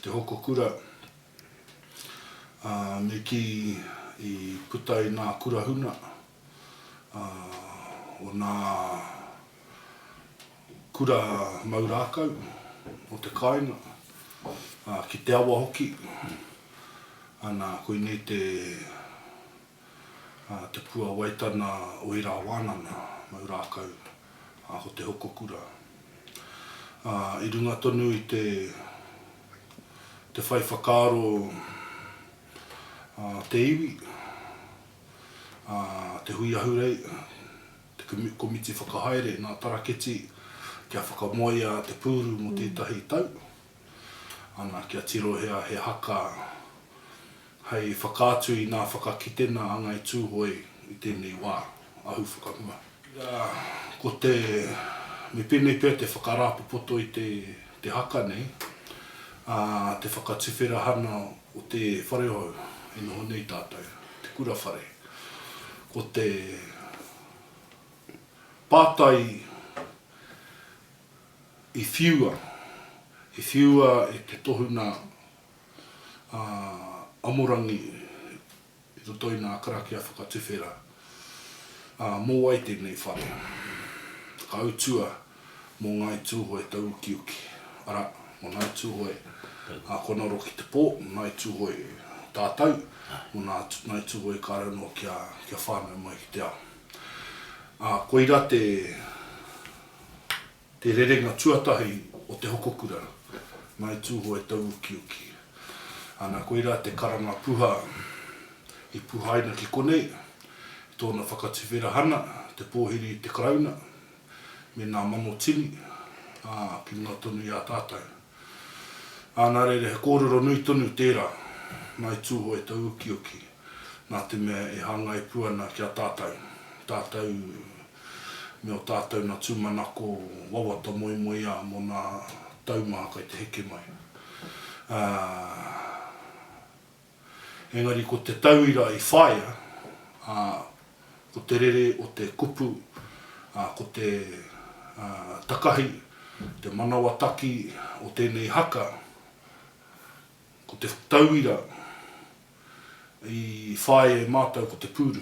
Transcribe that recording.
te hoko kura. Me ki I puta I nā kurahuna. O nā kura maurākau o te kāinga. Ki te awa hoki. Ana koe nei te pua waitana o ira wānana maurākau ho te hoko kura. I runga tonu I te whai whakaaro te iwi, te hui ahurei, te komiti whakahaere, nā taraketi kia whakamoia te pūru mo tētahi tau. Ana kia tiro hea he haka hei whakaatu I nā whakakitena anga I tūhoi I tēnei wā ahu whakamua. Ko te me pēnei pēr te whakarapopoto I te haka nei, te whakatuwhera hana o te wharehau I noho nei tātou, te kura whare. Ko te pātai I whiua E te tohuna amorangi I roto I nā karakia whakatuwhera. Mō ai tēnei whare. Ka utua mō ngai tūhoi tau uki. Ara, mō ngai tūhoi konaro ki te pō, mō ngai tūhoi tātou, mō ngai tūhoi kārano kia whānau mai ki te ao. Koira te rerenga tuatahi o te hokokura, ngai tūhoi tau uki. Ana koira te karanga puha I puhaina ki konei, I tōna whakatuwhera hana, te pōhiri I te karauna, me nā mano tini, ki ngā tonu I a tātou. Nā reire he kōrero nui tonu tērā, ngai tūhoi tau uki, nā te mea E hanga I puana ki a tātou. Tātou, me o tātou nā tūmanako wawata moi a mo nā taumaha kai te heke mai. Engari ko te tauira I whaia, ko te rere o te kupu, ko te takahi, te manawataki o tēnei haka, ko te tauira I whaia E mātou ko te pūru.